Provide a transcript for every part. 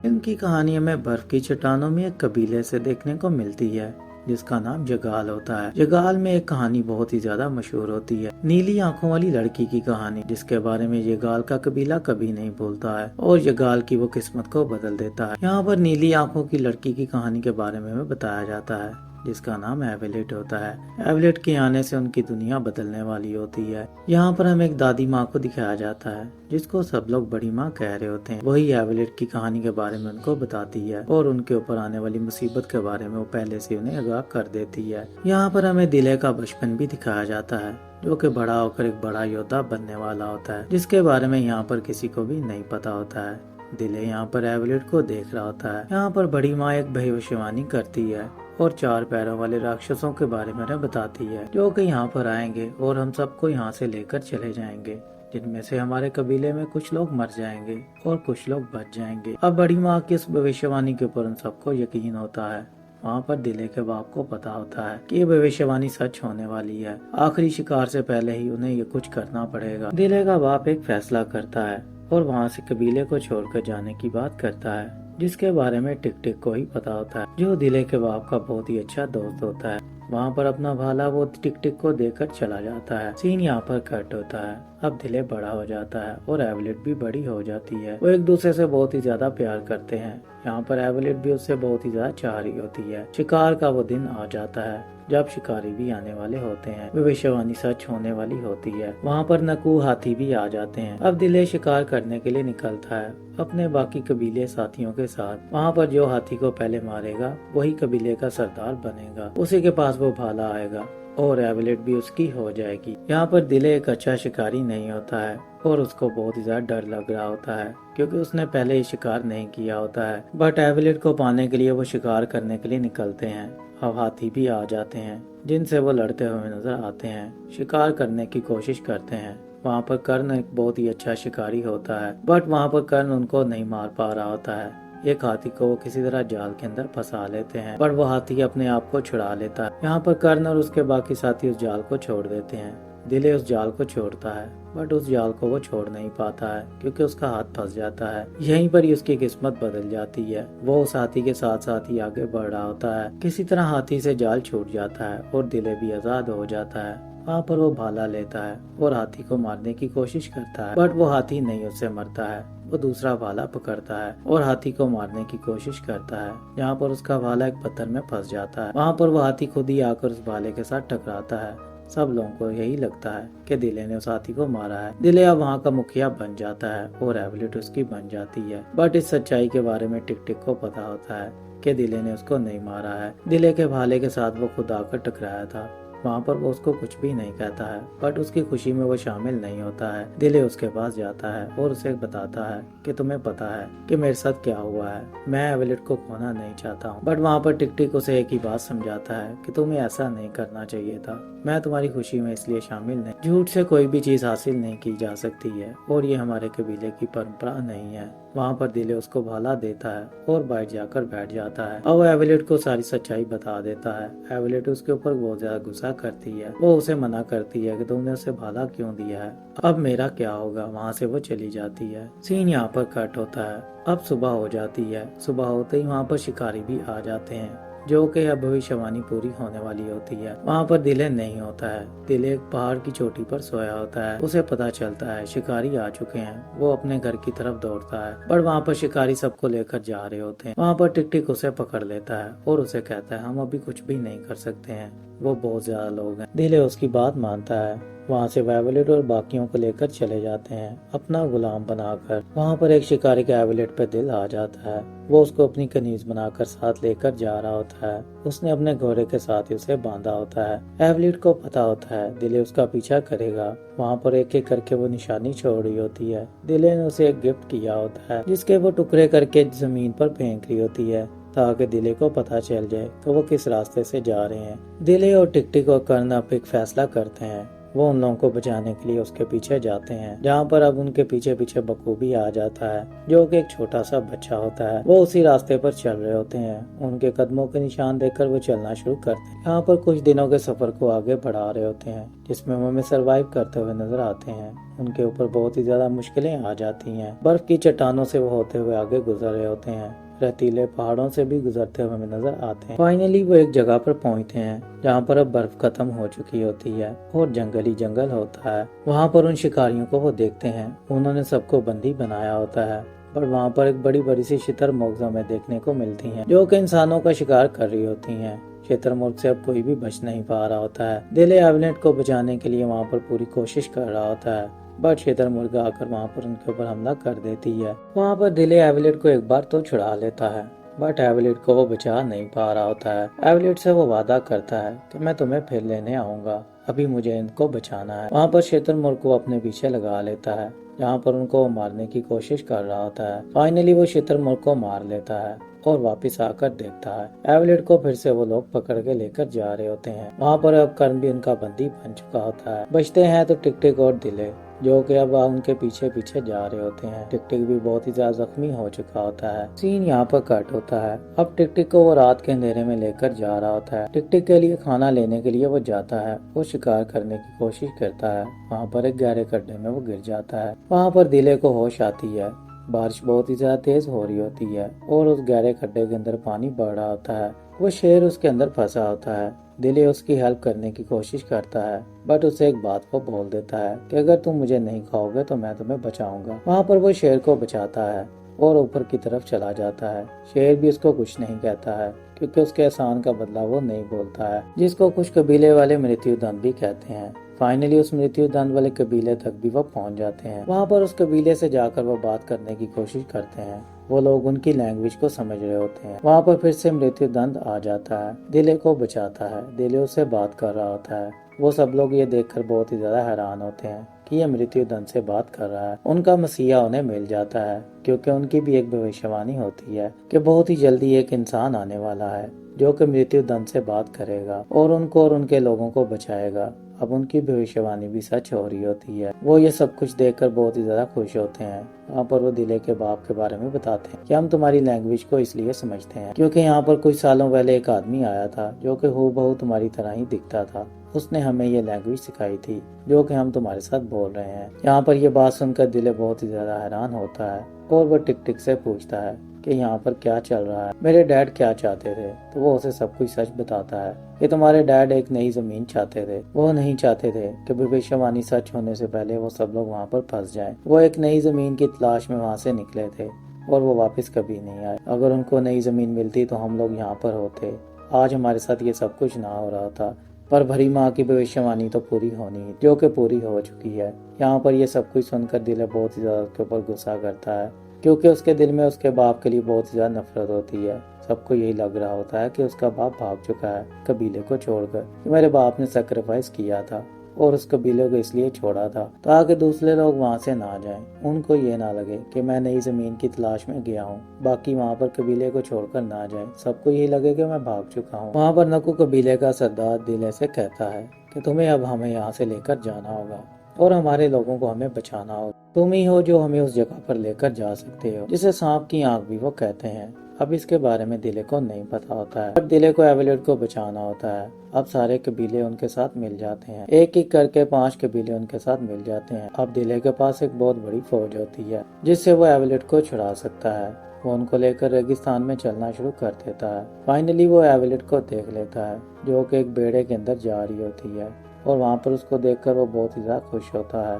इनकी कहानी हमें बर्फ की चट्टानों में एक कबीले से देखने को मिलती है जिसका नाम जगाल होता है। जगाल में एक कहानी बहुत ही ज्यादा मशहूर होती है, नीली आंखों वाली लड़की की कहानी, जिसके बारे में जगाल का कबीला कभी नहीं भूलता है और जगाल की वो किस्मत को बदल देता है। यहाँ पर नीली आंखों की लड़की की कहानी के बारे में हमें बताया जाता है जिसका नाम एवेलेट होता है। एवेलेट के आने से उनकी दुनिया बदलने वाली होती है। यहाँ पर हमें एक दादी माँ को दिखाया जाता है जिसको सब लोग बड़ी माँ कह रहे होते हैं। वही एवेलेट की कहानी के बारे में उनको बताती है और उनके ऊपर आने वाली मुसीबत के बारे में वो पहले से उन्हें आगाह कर देती है। यहाँ पर हमें दिले का बचपन भी दिखाया जाता है जो कि बड़ा होकर एक बड़ा योद्धा बनने वाला होता है, जिसके बारे में यहाँ पर किसी को भी नहीं पता होता है। दिले यहाँ पर एवेलेट को देख रहा होता है। यहाँ पर बड़ी माँ एक भविष्यवाणी करती है और 4 पैरों वाले राक्षसों के बारे में बताती है जो कि यहाँ पर आएंगे और हम सबको यहाँ से लेकर चले जाएंगे, जिनमें से हमारे कबीले में कुछ लोग मर जाएंगे और कुछ लोग बच जाएंगे। अब बड़ी माँ की इस भविष्यवाणी के ऊपर उन सबको यकीन होता है। वहाँ पर दिले के बाप को पता होता है कि ये भविष्यवाणी सच होने वाली है। आखिरी शिकार से पहले ही उन्हें ये कुछ करना पड़ेगा। दिले का बाप एक फैसला करता है और वहाँ से कबीले को छोड़कर जाने की बात करता है, जिसके बारे में टिक टिक को ही पता होता है जो दिले के बाप का बहुत ही अच्छा दोस्त होता है। वहाँ पर अपना भाला वो टिक टिक को देकर चला जाता है। सीन यहाँ पर कट होता है। अब दिले बड़ा हो जाता है और एवेलेट भी बड़ी हो जाती है। वो एक दूसरे से बहुत ही ज्यादा प्यार करते हैं। यहाँ पर एवेलेट भी उससे बहुत ही ज्यादा चाह रही होती है। शिकार का वो दिन आ जाता है जब शिकारी भी आने वाले होते हैं। भविष्यवाणी सच होने वाली होती है। वहाँ पर नकू हाथी भी आ जाते हैं। अब दिले शिकार करने के लिए निकलता है अपने बाकी कबीले साथियों के साथ। वहाँ पर जो हाथी को पहले मारेगा वही कबीले का सरदार बनेगा। उसी के पास वो भाला आएगा और एवेलेट भी उसकी हो जाएगी। यहाँ पर दिले एक अच्छा शिकारी नहीं होता है और उसको बहुत ही ज्यादा डर लग रहा होता है क्योंकि उसने पहले ही शिकार नहीं किया होता है। बट एवेलेट को पाने के लिए वो शिकार करने के लिए निकलते हैं। अब हाथी भी आ जाते हैं जिनसे वो लड़ते हुए नजर आते हैं, शिकार करने की कोशिश करते हैं। वहाँ पर कर्ण एक बहुत ही अच्छा शिकारी होता है बट वहाँ पर कर्ण उनको नहीं मार पा रहा होता है। एक हाथी को वो किसी तरह जाल के अंदर फंसा लेते हैं पर वो हाथी अपने आप को छुड़ा लेता है। यहाँ पर कर्ण और उसके बाकी साथी उस जाल को छोड़ देते हैं। दिले उस जाल को छोड़ता है बट उस जाल को वो छोड़ नहीं पाता है क्योंकि उसका हाथ फंस जाता है। यहीं पर ही उसकी किस्मत बदल जाती है। वो उस हाथी के साथ साथ ही आगे बढ़ रहा होता है। किसी तरह हाथी से जाल छूट जाता है और दिले भी आजाद हो जाता है। वहाँ पर वो भाला लेता है और हाथी को मारने की कोशिश करता है बट वो हाथी नहीं उससे मरता है। वो दूसरा भाला पकड़ता है और हाथी को मारने की कोशिश करता है। यहाँ पर उसका भाला एक पत्थर में फंस जाता है। वहाँ पर वो हाथी खुद ही आकर उस भाले के साथ टकराता है। सब लोगों को यही लगता है कि दिले ने उस हाथी को मारा है। दिले अब वहाँ का मुखिया बन जाता है और एवेलेट उसकी बन जाती है। बट इस सच्चाई के बारे में टिक टिक को पता होता है कि दिले ने उसको नहीं मारा है। दिले के भाले के साथ वो खुद आकर टकराया था। वहाँ पर वो उसको कुछ भी नहीं कहता है बट उसकी खुशी में वो शामिल नहीं होता है। दिले उसके पास जाता है और उसे बताता है कि तुम्हें पता है कि मेरे साथ क्या हुआ है। मैं एवेलेट को खोना नहीं चाहता हूँ। बट वहाँ पर टिक टिक उसे एक ही बात समझाता है कि तुम्हें ऐसा नहीं करना चाहिए था। मैं तुम्हारी खुशी में इसलिए शामिल नहीं। झूठ से कोई भी चीज हासिल नहीं की जा सकती है और ये हमारे कबीले की परंपरा नहीं है। वहाँ पर दिले उसको भाला देता है और बाहर जाकर बैठ जाता है और वो एवेलेट को सारी सच्चाई बता देता है। एवेलेट उसके ऊपर बहुत ज्यादा गुस्सा करती है। वो उसे मना करती है कि तुमने उसे भाला क्यों दिया है, अब मेरा क्या होगा। वहाँ से वो चली जाती है। सीन यहाँ पर कट होता है। अब सुबह हो जाती है। सुबह होते ही वहाँ पर शिकारी भी आ जाते हैं जो कि अब भविष्यवाणी पूरी होने वाली होती है। वहाँ पर दिले नहीं होता है। दिले एक पहाड़ की चोटी पर सोया होता है। उसे पता चलता है शिकारी आ चुके हैं। वो अपने घर की तरफ दौड़ता है पर वहाँ पर शिकारी सबको लेकर जा रहे होते हैं। वहाँ पर टिक टिक उसे पकड़ लेता है और उसे कहता है हम अभी कुछ भी नहीं कर सकते हैं, वो बहुत ज्यादा लोग हैं। दिले उसकी बात मानता है। वहाँ से एवेलेट और बाकियों को लेकर चले जाते हैं अपना गुलाम बनाकर। वहाँ पर एक शिकारी का एवेलेट पे दिल आ जाता है। वो उसको अपनी कनीज बनाकर साथ लेकर जा रहा होता है। उसने अपने घोड़े के साथ ही उसे बांधा होता है। एवेलेट को पता होता है दिले उसका पीछा करेगा। वहाँ पर एक एक करके वो निशानी छोड़ रही होती है। दिले ने उसे एक गिफ्ट किया होता है जिसके वो टुकड़े करके जमीन पर फेंक रही होती है ताकि दिले को पता चल जाए कि वो किस रास्ते से जा रहे हैं। दिले और टिक टिक और कर्ण अब एक फैसला करते हैं। वो उन लोगों को बचाने के लिए उसके पीछे जाते हैं, जहाँ पर अब उनके पीछे पीछे बकू भी आ जाता है, जो कि एक छोटा सा बच्चा होता है। वो उसी रास्ते पर चल रहे होते हैं। उनके कदमों के निशान देखकर वो चलना शुरू करते हैं। यहाँ पर कुछ दिनों के सफर को आगे बढ़ा रहे होते हैं, जिसमें मम्मी सरवाइव करते हुए नजर आते हैं। उनके ऊपर बहुत ही ज्यादा मुश्किलें आ जाती हैं। बर्फ की चट्टानों से वो होते हुए आगे गुजर रहे होते हैं, रेतीले पहाड़ों से भी गुजरते हुए हमें नजर आते हैं। फाइनली वो एक जगह पर पहुंचते हैं, जहाँ पर अब बर्फ खत्म हो चुकी होती है और जंगल ही जंगल होता है। वहाँ पर उन शिकारियों को वो देखते हैं। उन्होंने सबको बंदी बनाया होता है, पर वहाँ पर एक बड़ी बड़ी सी शुतुरमुर्ग हमें देखने को मिलती हैं, जो कि इंसानों का शिकार कर रही होती हैं। शुतुरमुर्ग से अब कोई भी बच नहीं पा रहा होता है। दिले एवलेट को बचाने के लिए वहाँ पर पूरी कोशिश कर रहा होता है, बट शुतुरमुर्ग आकर वहाँ पर उनके ऊपर हमला कर देती है। वहाँ पर दिले एवलेट को एक बार तो छुड़ा लेता है, बट एवलेट को वो बचा नहीं पा रहा होता है। एवलेट से वो वादा करता है कि मैं तुम्हें फिर लेने आऊंगा, अभी मुझे इनको बचाना है। वहाँ पर शुतुरमुर्ग को अपने पीछे लगा लेता है, जहाँ पर उनको मारने की कोशिश कर रहा होता है। फाइनली वो शुतुरमुर्ग को मार लेता है और वापस आकर देखता है एवलेट को फिर से वो लोग पकड़ के लेकर जा रहे होते हैं। वहाँ पर अब कर्ण भी उनका बंदी बन चुका होता है। बचते हैं तो टिक टिक और दिले, जो कि अब उनके पीछे पीछे जा रहे होते हैं। टिक टिक भी बहुत ही ज्यादा जख्मी हो चुका होता है। सीन यहाँ पर कट होता है। अब टिक टिक को वो रात के अंधेरे में लेकर जा रहा होता है। टिक टिक के लिए खाना लेने के लिए वो जाता है। वो शिकार करने की कोशिश करता है। वहाँ पर एक गहरे गड्ढे में वो गिर जाता है। वहाँ पर दिले को होश आती है। बारिश बहुत ही ज्यादा तेज हो रही होती है और उस गहरे खड्डे के अंदर पानी बढ़ रहा होता है। वो शेर उसके अंदर फंसा होता है। दिले उसकी हेल्प करने की कोशिश करता है, बट उसे एक बात को बोल देता है कि अगर तुम मुझे नहीं खाओगे तो मैं तुम्हें बचाऊंगा। वहाँ पर वो शेर को बचाता है और ऊपर की तरफ चला जाता है। शेर भी उसको कुछ नहीं कहता है, क्योंकि उसके एहसान का बदला वो नहीं बोलता है, जिसको कुछ कबीले वाले मृत्यु दंड भी कहते हैं। फाइनली उस मृत्यु दंड वाले कबीले तक भी वो पहुंच जाते हैं। वहाँ पर उस कबीले से जाकर वो बात करने की कोशिश करते हैं। वो लोग उनकी लैंग्वेज को समझ रहे होते हैं। वहाँ पर फिर से मृत्यु दंड आ जाता है। दिले को बचाता है। दिले उससे बात कर रहा होता है। वो सब लोग ये देखकर बहुत ही ज्यादा हैरान होते हैं कि ये मृत्यु दंड से बात कर रहा है। उनका मसीहा उन्हें मिल जाता है, क्योंकि उनकी भी एक भविष्यवाणी होती है कि बहुत ही जल्दी एक इंसान आने वाला है जो कि मृत्यु दंड से बात करेगा और उनको और उनके लोगों को बचाएगा। अब उनकी भविष्यवाणी भी सच हो रही होती है। वो ये सब कुछ देखकर बहुत ही ज्यादा खुश होते हैं। वहाँ पर वो दिले के बाप के बारे में बताते हैं कि हम तुम्हारी लैंग्वेज को इसलिए समझते हैं क्योंकि यहाँ पर कुछ सालों पहले एक आदमी आया था जो कि हूबहू तुम्हारी तरह ही दिखता था। उसने हमें ये लैंग्वेज सिखाई थी जो कि हम तुम्हारे साथ बोल रहे हैं। यहाँ पर ये बात सुनकर दिले बहुत ही ज्यादा हैरान होता है और वो टिक टिक से पूछता है कि यहाँ पर क्या चल रहा है, मेरे डैड क्या चाहते थे। तो वो उसे सब कुछ सच बताता है कि तुम्हारे डैड एक नई जमीन चाहते थे। वो नहीं चाहते थे कि भविष्यवाणी सच होने से पहले वो सब लोग वहाँ पर फंस जाएं। वो एक नई जमीन की तलाश में वहाँ से निकले थे और वो वापस कभी नहीं आए। अगर उनको नई जमीन मिलती तो हम लोग यहाँ पर होते। आज हमारे साथ ये सब कुछ ना हो रहा था, पर भरी माँ की भविष्यवाणी तो पूरी होनी, जो कि पूरी हो चुकी है। यहाँ पर ये सब कुछ सुनकर दिल बहुत ही ज्यादा उसके ऊपर गुस्सा करता है, क्योंकि उसके दिल में उसके बाप के लिए बहुत ही ज्यादा नफरत होती है। सबको यही लग रहा होता है कि उसका बाप भाग चुका है कबीले को छोड़कर, कि मेरे बाप ने सैक्रिफाइस किया था और उस कबीले को इसलिए छोड़ा था ताकि दूसरे लोग वहाँ से ना जाएं। उनको ये ना लगे कि मैं नई जमीन की तलाश में गया हूँ, बाकी वहाँ पर कबीले को छोड़कर ना जाएं। सबको यही लगे कि मैं भाग चुका हूँ। वहाँ पर नकु कबीले का सरदार दिले से कहता है कि तुम्हें अब हमें यहाँ से लेकर जाना होगा और हमारे लोगों को हमें बचाना होगा। तुम ही हो जो हमें उस जगह पर लेकर जा सकते हो जिसे सांप की आंख भी वो कहते हैं। अब इसके बारे में दिले को नहीं पता होता है, पर दिले को एवलेट को बचाना होता है। अब सारे कबीले उनके साथ मिल जाते हैं। एक एक करके 5 कबीले उनके साथ मिल जाते हैं। अब दिले के पास एक बहुत बड़ी फौज होती है जिससे वो एवलेट को छुड़ा सकता है। वो उनको लेकर रेगिस्तान में चलना शुरू कर देता है। फाइनली वो एवलेट को देख लेता है जो कि एक बेड़े के अंदर जा रही होती है और वहाँ पर उसको देखकर वो बहुत ही ज्यादा खुश होता है।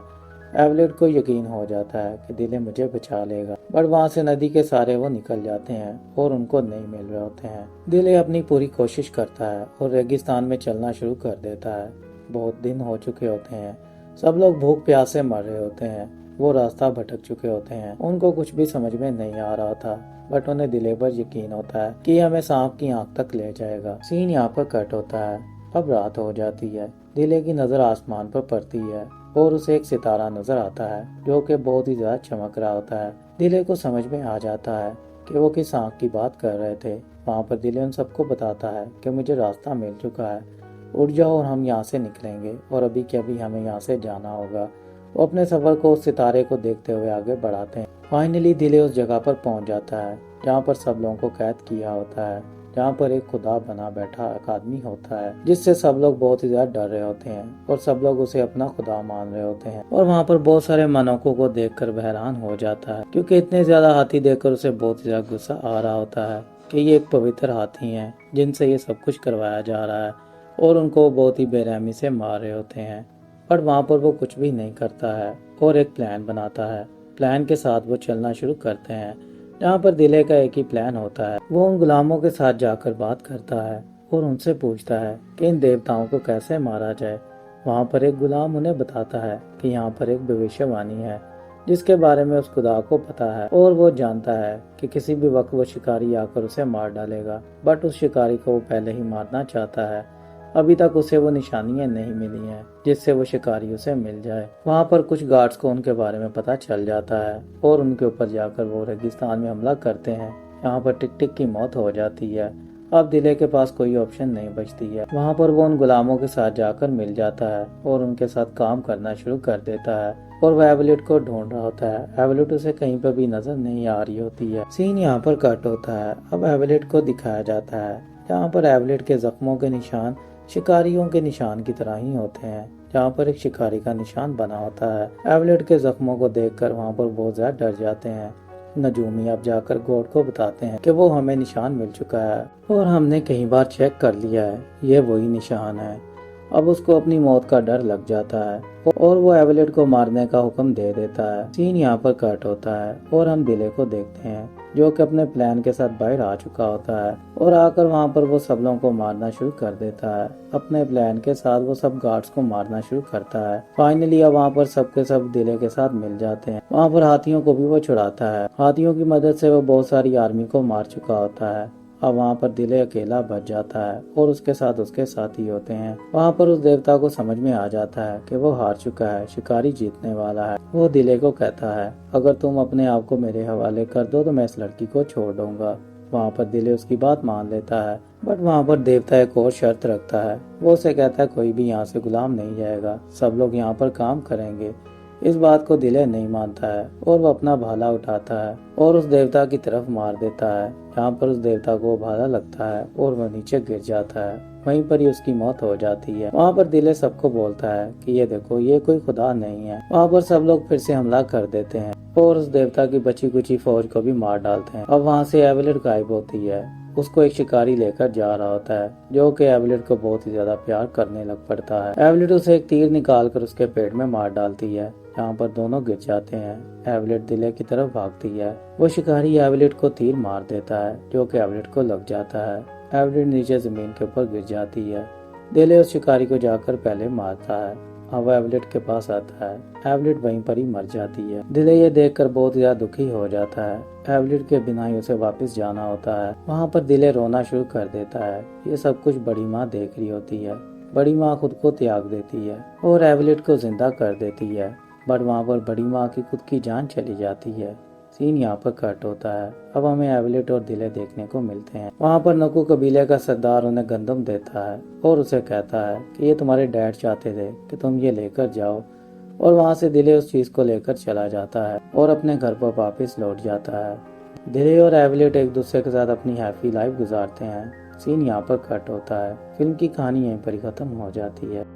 एवलेट को यकीन हो जाता है कि दिले मुझे बचा लेगा, बट वहाँ से नदी के सारे वो निकल जाते हैं और उनको नहीं मिल रहे होते हैं। दिले अपनी पूरी कोशिश करता है और रेगिस्तान में चलना शुरू कर देता है। बहुत दिन हो चुके होते हैं। सब लोग भूख प्यास से मर रहे होते हैं। वो रास्ता भटक चुके होते हैं। उनको कुछ भी समझ में नहीं आ रहा था, बट उन्हें दिले पर यकीन होता है कि हमें सांप की आंख तक ले जाएगा। सीन यहाँ पर कट होता है। अब रात हो जाती है। दिले की नजर आसमान पर पड़ती है और उसे एक सितारा नजर आता है जो कि बहुत ही ज्यादा चमक रहा होता है। दिले को समझ में आ जाता है कि वो किस आंख की बात कर रहे थे। वहाँ पर दिले उन सबको बताता है कि मुझे रास्ता मिल चुका है। उठ जाओ और हम यहाँ से निकलेंगे और अभी के अभी हमें यहाँ से जाना होगा। वो अपने सफर को उस सितारे को देखते हुए आगे बढ़ाते हैं। फाइनली दिले उस जगह पर पहुंच जाता है जहाँ पर सब लोगों को कैद किया होता है, जहाँ पर एक खुदा बना बैठा एक आदमी होता है जिससे सब लोग बहुत ही ज्यादा डर रहे होते हैं और सब लोग उसे अपना खुदा मान रहे होते हैं। और वहाँ पर बहुत सारे मनोकों को देखकर हैरान हो जाता है क्योंकि इतने ज्यादा हाथी देखकर उसे बहुत ही ज्यादा गुस्सा आ रहा होता है कि ये एक पवित्र हाथी हैं जिनसे ये सब कुछ करवाया जा रहा है और उनको बहुत ही बेरहमी से मार रहे होते हैं। पर वहाँ पर वो कुछ भी नहीं करता है और एक प्लान बनाता है। प्लान के साथ वो चलना शुरू करते हैं जहाँ पर दिले का एक ही प्लान होता है। वो उन गुलामों के साथ जाकर बात करता है और उनसे पूछता है कि इन देवताओं को कैसे मारा जाए। वहाँ पर एक गुलाम उन्हें बताता है कि यहाँ पर एक भविष्यवाणी है जिसके बारे में उस खुदा को पता है और वो जानता है कि किसी भी वक्त वो शिकारी आकर उसे मार डालेगा। बट उस शिकारी को वो पहले ही मारना चाहता है। अभी तक उसे वो निशानियां नहीं मिली हैं जिससे वो शिकारी उसे मिल जाए। वहाँ पर कुछ गार्ड्स को उनके बारे में पता चल जाता है और उनके ऊपर जाकर वो रेगिस्तान में हमला करते हैं। यहाँ पर टिक टिक की मौत हो जाती है। अब दिले के पास कोई ऑप्शन नहीं बचती है। वहाँ पर वो उन गुलामों के साथ जाकर मिल जाता है और उनके साथ काम करना शुरू कर देता है और वो एवलेट को ढूंढ रहा होता है। एवलेट उसे कहीं पर भी नजर नहीं आ रही होती है। सीन यहाँ पर कट होता है। अब एवलेट को दिखाया जाता है जहाँ पर एवलेट के जख्मों के निशान शिकारियों के निशान की तरह ही होते हैं, जहाँ पर एक शिकारी का निशान बना होता है। एवलेट के जख्मों को देखकर वहाँ पर बहुत ज्यादा डर जाते हैं। नजूमी अब जाकर गॉड को बताते हैं कि वो हमें निशान मिल चुका है और हमने कई बार चेक कर लिया है, ये वही निशान है। अब उसको अपनी मौत का डर लग जाता है और वो एवलेट को मारने का हुक्म दे देता है। सीन यहाँ पर कट होता है और हम दिले को देखते हैं जो कि अपने प्लान के साथ बाहर आ चुका होता है और आकर वहाँ पर वो सब लोगों को मारना शुरू कर देता है। अपने प्लान के साथ वो सब गार्ड्स को मारना शुरू करता है। फाइनली अब वहाँ पर सबके सब दिले के साथ मिल जाते हैं। वहाँ पर हाथियों को भी वो छुड़ाता है। हाथियों की मदद से वो बहुत सारी आर्मी को मार चुका होता है। अब वहाँ पर दिले अकेला बच जाता है और उसके साथ उसके साथी होते हैं। वहाँ पर उस देवता को समझ में आ जाता है कि वो हार चुका है, शिकारी जीतने वाला है। वो दिले को कहता है अगर तुम अपने आप को मेरे हवाले कर दो तो मैं इस लड़की को छोड़ दूंगा। वहाँ पर दिले उसकी बात मान लेता है बट वहाँ पर देवता एक और शर्त रखता है। वो उसे कहता है कोई भी यहाँ से गुलाम नहीं जाएगा, सब लोग यहाँ पर काम करेंगे। इस बात को दिले नहीं मानता है और वो अपना भाला उठाता है और उस देवता की तरफ मार देता है। यहाँ पर उस देवता को भाला लगता है और वह नीचे गिर जाता है। वहीं पर ही उसकी मौत हो जाती है। वहाँ पर दिले सबको बोलता है कि ये देखो ये कोई खुदा नहीं है। वहाँ पर सब लोग फिर से हमला कर देते हैं और उस देवता की बची कुची फौज को भी मार डालते हैं। अब वहाँ से एवलेट गायब होती है। उसको एक शिकारी लेकर जा रहा होता है जो कि एवलेट को बहुत ही ज्यादा प्यार करने लग पड़ता है। एवलेट उसे एक तीर निकाल कर उसके पेट में मार डालती है। यहाँ पर दोनों गिर जाते हैं। एवलेट दिले की तरफ भागती है। वो शिकारी एवलेट को तीर मार देता है जो कि एवलेट को लग जाता है। एवलेट नीचे जमीन के ऊपर गिर जाती है। दिले उस शिकारी को जाकर पहले मारता है। अब वो एवलेट के पास आता है। एवलेट वहीं पर ही मर जाती है। दिले ये देखकर बहुत ज्यादा दुखी हो जाता है। एवलेट के बिना ही उसे वापस जाना होता है। वहाँ पर दिले रोना शुरू कर देता है। ये सब कुछ बड़ी माँ देख रही होती है। बड़ी माँ खुद को त्याग देती है और एवलेट को जिंदा कर देती है बट वहाँ पर बड़ी माँ की खुद की जान चली जाती है। सीन यहाँ पर कट होता है। अब हमें एवलेट और दिले देखने को मिलते हैं। वहाँ पर नकू कबीले का सरदार उन्हें गंदम देता है और उसे कहता है कि ये तुम्हारे डैड चाहते थे कि तुम ये लेकर जाओ। और वहाँ से दिले उस चीज को लेकर चला जाता है और अपने घर पर वापस लौट जाता है। दिले और एवलेट एक दूसरे के साथ अपनी हैप्पी लाइफ गुजारते हैं। सीन यहाँ पर कट होता है। फिल्म की कहानी यहीं पर ही खत्म हो जाती है।